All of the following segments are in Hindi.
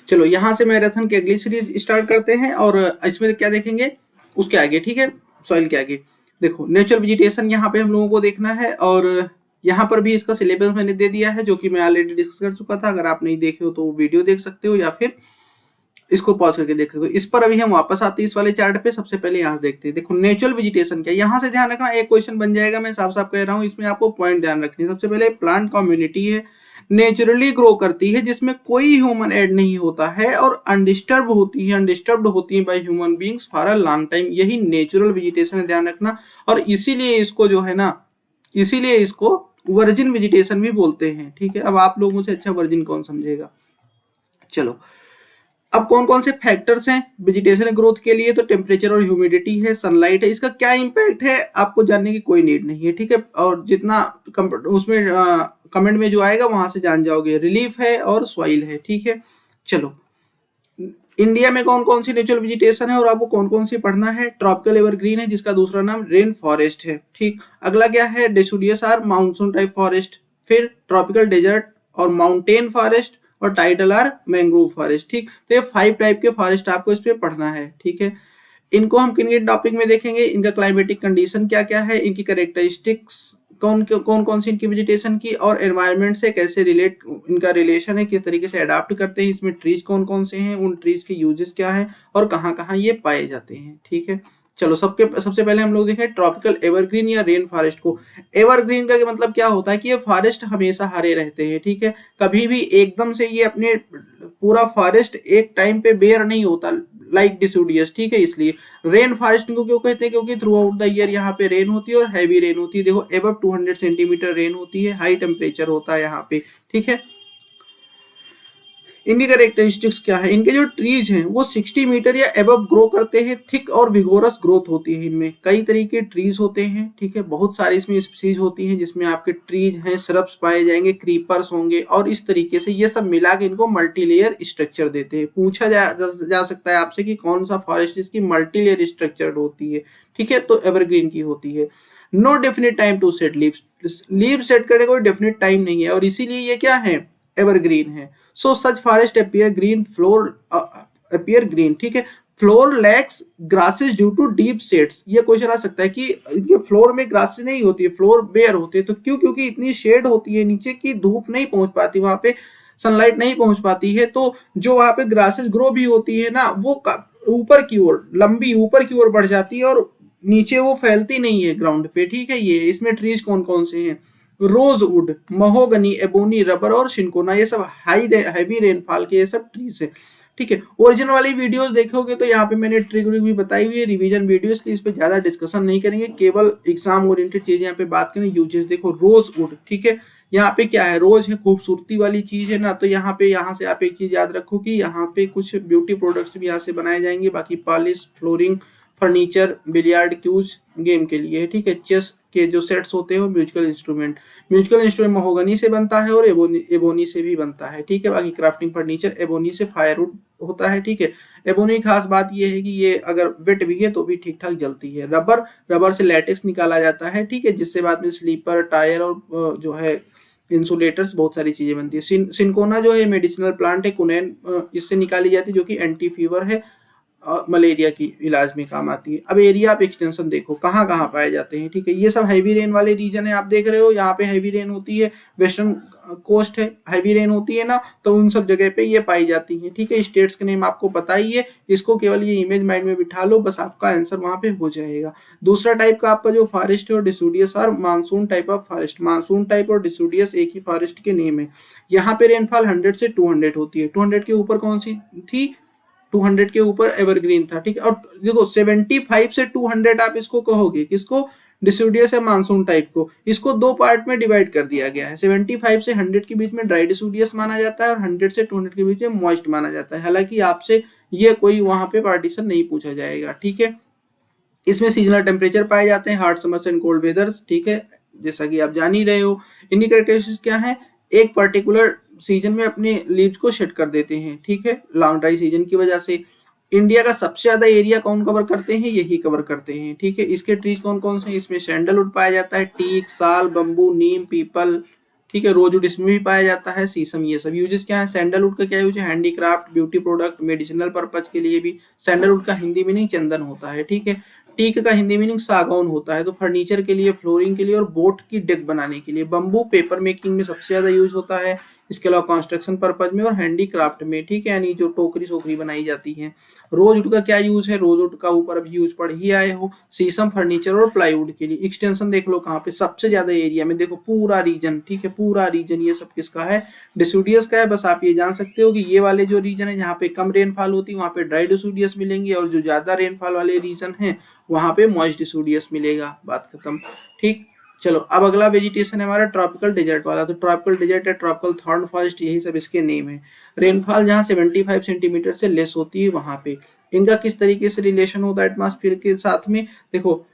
चलो यहाँ से मैराथन की अगली सीरीज स्टार्ट करते हैं और इसमें क्या देखेंगे उसके आगे, ठीक है, सॉइल के आगे। देखो नेचुरल वेजिटेशन यहाँ पे हम लोगों को देखना है और यहाँ पर भी इसका सिलेबस मैंने दे दिया है, जो कि मैं ऑलरेडी डिस्कस कर चुका था। अगर आप नहीं देखे हो तो वो वीडियो देख सकते हो या फिर इसको पॉज करके देख सकते हो। इस पर अभी हम वापस आते हैं इस वाले चार्ट पे। सबसे पहले यहाँ से देखते हैं। देखो नेचुरल वेजिटेशन क्या, यहाँ से ध्यान रखना, एक क्वेश्चन बन जाएगा, मैं साफ साफ कह रहा हूँ, इसमें आपको पॉइंट ध्यान रखनी है। सबसे पहले प्लांट कम्युनिटी है, नेचुरली ग्रो करती है, जिसमें कोई ह्यूमन ऐड नहीं होता है और अनडिस्टर्ब होती है by human beings for a long time. यही नेचुरल वेजिटेशन है, ध्यान रखना। और इसीलिए इसको जो है ना, इसीलिए इसको वर्जिन वेजिटेशन भी बोलते हैं, ठीक है। अब आप लोगों से अच्छा वर्जिन कौन समझेगा। चलो अब कौन कौन से फैक्टर्स हैं वेजिटेशन ग्रोथ के लिए, तो टेम्परेचर और ह्यूमिडिटी है, सनलाइट है। इसका क्या इंपैक्ट है आपको जानने की कोई नीड नहीं है, ठीक है। और जितना उसमें कमेंट में जो आएगा वहां से जान जाओगे। रिलीफ है और सॉइल है, ठीक है। चलो इंडिया में कौन कौन सी नेचुरल वेजिटेशन है और आपको कौन कौन सी पढ़ना है। ट्रॉपिकल एवरग्रीन है, जिसका दूसरा नाम रेन फॉरेस्ट है, ठीक। अगला क्या है, deciduous or monsoon type forest. फिर ट्रॉपिकल डेजर्ट और माउंटेन फॉरेस्ट और टाइडल आर मैंग्रोव फॉरेस्ट, ठीक। तो ये 5 टाइप के फॉरेस्ट आपको इस पे पढ़ना है, ठीक है। इनको हम किन किन टॉपिक में देखेंगे, इनका क्लाइमेटिक कंडीशन क्या क्या है, इनकी कैरेक्टरिस्टिक्स कौन कौन सी इनकी वेजिटेशन की, और एनवायरनमेंट से कैसे रिलेट इनका रिलेशन है, किस तरीके से अडाप्ट करते हैं, इसमें ट्रीज कौन कौन से हैं, उन ट्रीज के यूजेस क्या है और कहाँ कहाँ ये पाए जाते हैं, ठीक है। चलो सबसे पहले हम लोग देखें ट्रॉपिकल एवरग्रीन या रेन फॉरेस्ट को। एवरग्रीन का मतलब क्या होता है कि ये फॉरेस्ट हमेशा हरे रहते हैं, ठीक है। कभी भी एकदम से ये अपने पूरा फॉरेस्ट एक टाइम पे बेयर नहीं होता, लाइक डिसोडियस, ठीक है। इसलिए रेन फॉरेस्ट को क्यों कहते हैं, क्योंकि थ्रू आउट द ईयर यहाँ पे रेन होती है और हैवी रेन होती है। देखो एबव 200 सेंटीमीटर रेन होती है, हाई टेम्परेचर होता है यहाँ पे, ठीक है। इनकी कैरेक्टरिस्टिक्स क्या है, इनके जो ट्रीज हैं वो 60 मीटर या एबव ग्रो करते हैं। थिक और विगोरस ग्रोथ होती है इनमें। कई तरीके के ट्रीज होते हैं, ठीक है, बहुत सारी इसमें स्पीसीज होती हैं, जिसमें आपके ट्रीज हैं, श्रब्स पाए जाएंगे, क्रीपर्स होंगे, और इस तरीके से ये सब मिला के इनको मल्टीलेयर स्ट्रक्चर देते हैं। पूछा जा सकता है आपसे कि कौन सा फॉरेस्ट इसकी मल्टीलेयर स्ट्रक्चर्ड होती है, ठीक है, तो एवरग्रीन की होती है। No definite time to set leave set करने का कोई डेफिनेट टाइम नहीं है, और इसीलिए ये क्या है, एवरग्रीन है। So such forest appear green, floor appear green, ठीक है। Floor lacks grasses due to deep shades. ये क्वेश्चन आ सकता है कि इनके फ्लोर में ग्रासेस नहीं होती है, फ्लोर बेयर होते हैं, तो क्यों, क्योंकि इतनी शेड होती है, नीचे की धूप नहीं पहुंच पाती, वहां पे सनलाइट नहीं पहुंच पाती है, तो जो वहां पे ग्रासेस ग्रो भी होती है ना, वो ऊपर की ओर, लंबी ऊपर की ओर बढ़ जाती है और नीचे वो फैलती नहीं है ग्राउंड पे, ठीक है। ये इसमें ट्रीज कौन कौन से हैं, रोजवुड, महोगनी, एबोनी, रबर और शिनकोना, ये सब हैवी रेनफॉल के ये सब ट्रीज है, ठीक है। ओरिजिनल वाली वीडियोस देखोगे तो यहाँ पे मैंने ट्रिक भी बताई हुई है, रिवीजन वीडियो, इसलिए इस पे ज्यादा डिस्कशन नहीं करेंगे, केवल एग्जाम ओरिएंटेड चीज यहाँ पे बात करें। यूजेस देखो, रोजवुड, ठीक है, यहाँ पे क्या है, रोज है, खूबसूरती वाली चीज है ना, तो यहाँ से आप एक चीज याद रखो कि यहाँ पे कुछ ब्यूटी प्रोडक्ट्स भी यहाँ से बनाए जाएंगे। बाकी polish, flooring, furniture, billiard cues game के लिए है, ठीक है। चेस के जो सेट्स होते हैं वो म्यूजिकल इंस्ट्रूमेंट महोगनी से बनता है और एबोनी से भी बनता है, ठीक है। बाकी क्राफ्टिंग फर्नीचर एबोनी से, फायरवुड होता है, ठीक है। एबोनी खास बात ये है कि ये अगर वेट भी है तो भी ठीक ठाक जलती है। रबर से लैटेक्स निकाला जाता है, ठीक है, जिससे बाद में स्लीपर, टायर और जो है इंसुलेटर्स, बहुत सारी चीजें बनती है। सिनकोना जो है मेडिसिनल प्लांट है, कुनैन इससे निकाली जाती है, जो कि एंटी फीवर है, मलेरिया की इलाज में काम आती है। अब एरिया ऑफ एक्सटेंशन देखो कहाँ कहाँ पाए जाते हैं, ठीक है। ये सब हैवी रेन वाले रीजन है, आप देख रहे हो यहाँ पे हैवी रेन होती है, वेस्टर्न कोस्ट है, हैवी रेन होती है ना, तो उन सब जगह पे ये पाई जाती है, ठीक है। स्टेट्स के नेम आपको पता ही है, इसको केवल ये इमेज माइंड में बिठा लो, बस आपका आंसर वहां पे हो जाएगा। दूसरा टाइप का आपका जो फॉरेस्ट है और डिसोडियस और monsoon type of forest. Monsoon type और डिसोडियस एक ही फॉरेस्ट के नेम है। यहाँ पे रेनफॉल 100 से 200 होती है। 200 के ऊपर कौन सी थी, 200 के ऊपर एवरग्रीन था, ठीक है। और देखो 75 से 200 आप इसको कहोगे, किसको, डिसोडियस है मानसून टाइप को। इसको दो पार्ट में डिवाइड कर दिया गया है। 75 से 100 के बीच में ड्राई डिसोडियस माना जाता है और 100 से 200 के बीच में मॉइस्ट माना जाता है। हालांकि आपसे ये कोई वहां पे पार्टीशन नहीं पूछा जाएगा, ठीक है। इसमें सीजनल टेम्परेचर पाए जाते हैं, हॉट समर्स एंड कोल्ड वेदर्स, ठीक है, जैसा कि आप जान ही रहे हो। इनकी कैरेक्टरिस्टिक्स क्या है, एक पर्टिकुलर सीजन में अपने लीव्स को शेड कर देते हैं, ठीक है, लॉन्ग ड्राई सीजन की वजह से। इंडिया का सबसे ज्यादा एरिया कौन कवर करते हैं, यही कवर करते हैं, ठीक है। इसके ट्रीज कौन कौन से हैं, इसमें सैंडलवुड पाया जाता है, टीक, साल, बम्बू, नीम, पीपल, ठीक है। रोजवुड इसमें भी पाया जाता है, शीशम, ये सब यूजेस क्या है। सैंडलवुड का क्या यूज है, handicraft, beauty product, medicinal purpose के लिए भी। सैंडलवुड का हिंदी मीनिंग चंदन होता है, ठीक है। टीक का हिंदी मीनिंग सागौन होता है, तो फर्नीचर के लिए, फ्लोरिंग के लिए और बोट की डेक बनाने के लिए। बम्बू पेपर मेकिंग में सबसे ज्यादा यूज होता है, इसके अलावा कंस्ट्रक्शन पर्पज में और हैंडीक्राफ्ट में, ठीक है, यानी जो टोकरी सोकरी बनाई जाती है। रोजवुड का क्या यूज है, रोजवुड का ऊपर अभी यूज पढ़ ही आए हो। शीशम फर्नीचर और प्लाईवुड के लिए। एक्सटेंशन देख लो कहाँ पे सबसे ज्यादा एरिया में, देखो पूरा रीजन, ठीक है, पूरा रीजन ये सब किसका है, डिसूडियस का है। बस आप ये जान सकते हो कि ये वाले जो रीजन है जहाँ पे कम रेनफॉल होती है वहाँ पे ड्राई डिसूडियस मिलेंगे, और जो ज्यादा रेनफॉल वाले रीजन है वहाँ पे मॉइस्ट डिसूडियस मिलेगा। बात खत्म, ठीक। चलो अब अगला वेजिटेशन है हमारा ट्रॉपिकल डेजर्ट वाला। तो ट्रॉपिकल डेजर्ट है, ट्रॉपिकल थॉर्न फॉरेस्ट, यही सब इसके नेम है। रेनफॉल जहाँ 75 सेंटीमीटर से लेस होती है वहां पे। इनका किस तरीके से रिलेशन होता है एटमॉस्फेयर के साथ में, देखो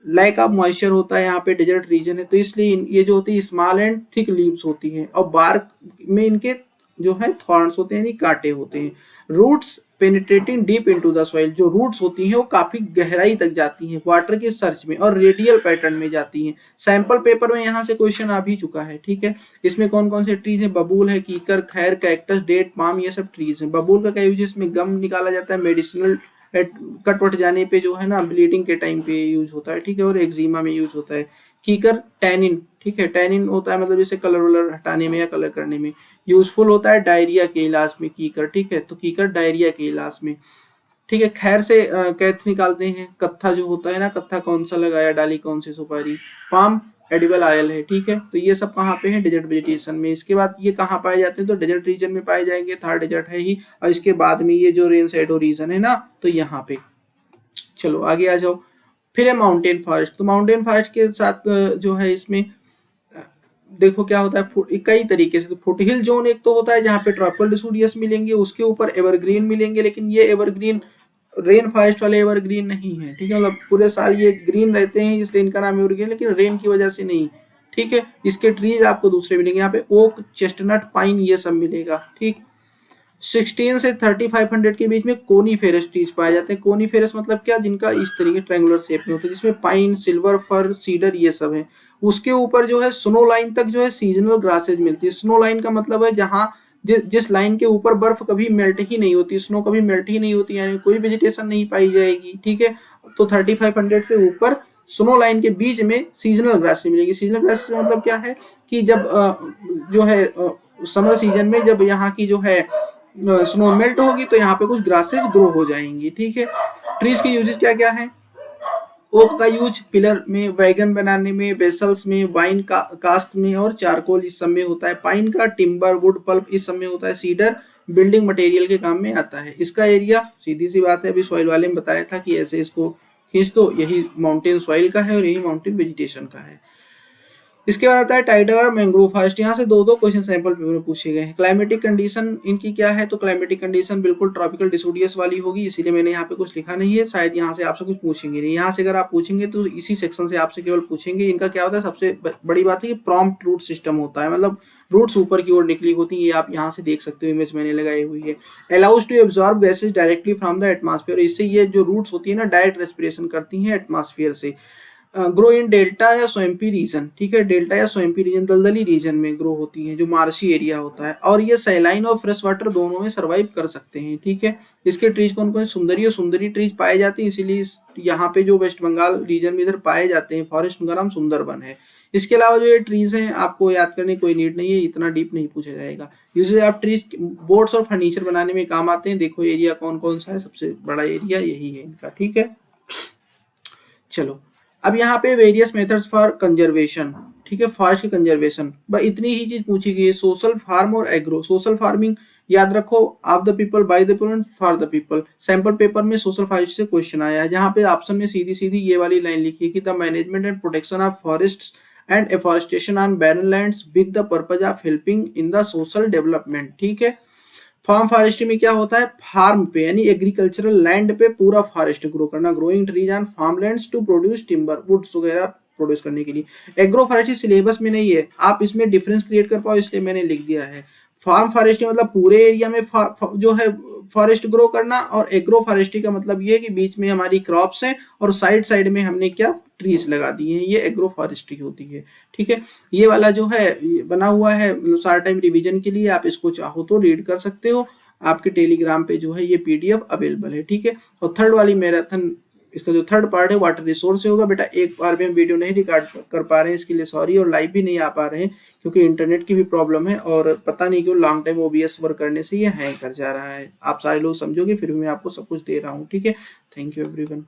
लैक ऑफ मॉइस्चर होता है यहाँ पे, डेजर्ट रीजन है, तो इसलिए ये जो होती है स्मॉल एंड थिक लीव्स होती हैं, और बार्क में इनके जो है थॉर्न्स होते हैं यानी कांटे होते हैं। Roots penetrating deep into the soil, जो रूट्स होती हैं वो काफी गहराई तक जाती हैं वाटर के सर्च में, और रेडियल पैटर्न में जाती हैं। सैंपल पेपर में यहाँ से क्वेश्चन आ भी चुका है, ठीक है। इसमें कौन कौन से ट्रीज है, बबूल है, कीकर, खैर, कैक्टस, डेट, पाम, ये सब ट्रीज है। बबूल का क्या यूज है, इसमें गम निकाला जाता है, मेडिसिनल कट वट जाने पे जो है ना, ब्लीडिंग के टाइम पे यूज होता है, ठीक है, और एक्जिमा में यूज होता है। कीकर टैनिन, ठीक है, टैनिन होता है मतलब जैसे कलर वलर हटाने में या कलर करने में यूजफुल होता है, डायरिया के इलाज में कीकर, ठीक है, तो कीकर डायरिया के इलाज में, ठीक है। खैर से कैथ निकालते हैं। कत्था जो होता है ना, कत्था कौन सा लगाया, डाली कौन सी सुपारी। पाम एडिबल ऑयल है, ठीक है। तो ये सब कहाँ पे है, डेजर्ट वेजिटेशन में। इसके बाद ये कहाँ पाए जाते हैं, तो डेजर्ट रीजन में पाए जाएंगे, थार डेजर्ट है ही, और इसके बाद में ये जो रेन शैडो रीजन है ना, तो यहाँ पे। चलो आगे आ जाओ। फिर है माउंटेन फॉरेस्ट। तो माउंटेन फॉरेस्ट के साथ जो है इसमें देखो क्या होता है कई तरीके से। तो फुट हिल जोन एक तो होता है जहाँ पे ट्रॉपिकल डिसूडियस मिलेंगे, उसके ऊपर एवरग्रीन मिलेंगे, लेकिन ये एवरग्रीन रेन फॉरेस्ट वाले एवरग्रीन नहीं है, ठीक है, मतलब पूरे साल ये ग्रीन रहते हैं इसलिए इनका नाम एवरग्रीन, लेकिन रेन की वजह से नहीं, ठीक है। इसके ट्रीज आपको दूसरे मिलेंगे, यहाँ पे ओक, चेस्टनट, पाइन, ये सब मिलेगा, ठीक। 16 से 3500 के बीच में कोनीफेरस ट्रीज पाए जाते हैं। कोनीफेरस मतलब क्या, जिनका इस तरीके ट्रायंगुलर शेप में होता है, जिसमें पाइन, सिल्वर फर, सीडर, ये सब है। उसके ऊपर जो है स्नो लाइन तक जो है सीजनल ग्रासेज मिलती है। स्नो लाइन का मतलब है जहाँ जिस लाइन के ऊपर बर्फ कभी मेल्ट ही नहीं होती, स्नो कभी मेल्ट ही नहीं होती, यानी कोई वेजिटेशन नहीं पाई जाएगी, ठीक है। तो 3500 से ऊपर स्नो लाइन के बीच में सीजनल ग्रासेज मिलेगी। सीजनल ग्रासेज मतलब क्या है कि जब जो है समर सीजन में जब यहाँ की जो है स्नो मेल्ट होगी तो यहाँ पे कुछ ग्रासेस ग्रो हो जाएंगी, ठीक है। ट्रीज के यूजेस क्या क्या है। ओक का यूज पिलर में, वैगन बनाने में, वेसल्स में, वाइन का कास्ट में, और चारकोल इस सब में होता है। पाइन का टिम्बर, वुड पल्प इस सब में होता है। सीडर बिल्डिंग मटेरियल के काम में आता है। इसका एरिया सीधी सी बात है, अभी सॉइल वाले ने बताया था कि ऐसे इसको खींच दो, यही माउंटेन सॉइल का है और यही माउंटेन वेजिटेशन का है। इसके बाद आता है टाइडल और मैंग्रोव फॉरेस्ट। यहाँ से दो दो क्वेश्चन सैंपल पेपर में पूछे गए हैं। क्लाइमेटिक कंडीशन इनकी क्या है, तो क्लाइमेटिक कंडीशन बिल्कुल ट्रॉपिकल डिसूडियस वाली होगी, इसीलिए मैंने यहाँ पे कुछ लिखा नहीं है, शायद यहाँ से आपसे कुछ पूछेंगे नहीं। यहाँ से अगर आप पूछेंगे तो इसी सेक्शन से आपसे केवल पूछेंगे। इनका क्या होता है, सबसे बड़ी बात है कि प्रॉम्प्ट रूट सिस्टम होता है, मतलब रूट्स ऊपर की ओर निकली होती है, ये आप यहाँ से देख सकते हो, इमेज मैंने लगाई हुई है। Allows to absorb gases directly from the atmosphere, इससे ये जो रूट्स होती है ना डायरेक्ट रेस्पिरेशन करती हैं एटमॉस्फेयर से। ग्रो इन डेल्टा या स्वैम्पी रीजन, ठीक है, डेल्टा या स्वैम्पी रीजन, दलदली रीजन में ग्रो होती है जो मार्शी एरिया होता है, और ये सैलाइन और फ्रेश वाटर दोनों में सर्वाइव कर सकते हैं, ठीक है। इसके ट्रीज कौन कौन, सुंदरी और सुंदरी ट्रीज पाए जाते हैं, इसीलिए यहाँ पे जो वेस्ट बंगाल रीजन में इधर पाए जाते हैं फॉरेस्ट, उनका नाम सुंदरबन है। इसके अलावा जो ये ट्रीज हैं आपको याद करने कोई नीड नहीं है, इतना डीप नहीं पूछा जाएगा। यूजली आप ट्रीज बोर्ड्स और फर्नीचर बनाने में काम आते हैं। देखो एरिया कौन कौन सा है, सबसे बड़ा एरिया यही है इनका, ठीक है। चलो अब यहाँ पे वेरियस मेथड्स फॉर कंजर्वेशन, ठीक है, फॉरेस्ट की कंजर्वेशन, बस इतनी ही चीज पूछी गई है। सोशल फार्म और एग्रो। सोशल फार्मिंग याद रखो, of the people, by the people, for the people. Sample paper में सोशल फॉरेस्ट से क्वेश्चन आया है, जहाँ पे ऑप्शन में सीधी सीधी ये वाली लाइन लिखी है कि the management and protection of forest and afforestation on barren lands with the purpose of helping in the social development, ठीक है। फार्म फॉरेस्ट्री में क्या होता है, फार्म पे यानी एग्रीकल्चरल लैंड पे पूरा फॉरेस्ट ग्रो करना, growing trees on farm lands to produce timber, woods वगैरह प्रोड्यूस करने के लिए। एग्रो फॉरेस्ट्री सिलेबस में नहीं है, आप इसमें डिफरेंस क्रिएट कर पाओ इसलिए मैंने लिख दिया है। फार्म फॉरेस्ट्री मतलब पूरे एरिया में जो है फॉरेस्ट ग्रो करना, और एग्रो फॉरेस्ट्री का मतलब ये है कि बीच में हमारी क्रॉप्स हैं और साइड साइड में हमने क्या ट्रीज लगा दिए हैं, ये एग्रो फॉरेस्ट्री होती है। ठीक है, ये वाला जो है ये बना हुआ है सारा टाइम रिवीजन के लिए, आप इसको चाहो तो रीड कर सकते हो, आपके टेलीग्राम पे जो है ये पीडीएफ अवेलेबल है। ठीक है, और थर्ड वाली मैराथन, इसका जो थर्ड पार्ट है वाटर रिसोर्स से होगा। बेटा एक बार में हम वीडियो नहीं रिकॉर्ड कर पा रहे हैं, इसके लिए सॉरी, और लाइव भी नहीं आ पा रहे हैं क्योंकि इंटरनेट की भी प्रॉब्लम है, और पता नहीं क्यों लॉन्ग टाइम ओबीएस वर्क करने से ये हैंग कर जा रहा है। आप सारे लोग समझोगे, फिर भी मैं आपको सब कुछ दे रहा हूँ। ठीक है, थैंक यू एवरीवन।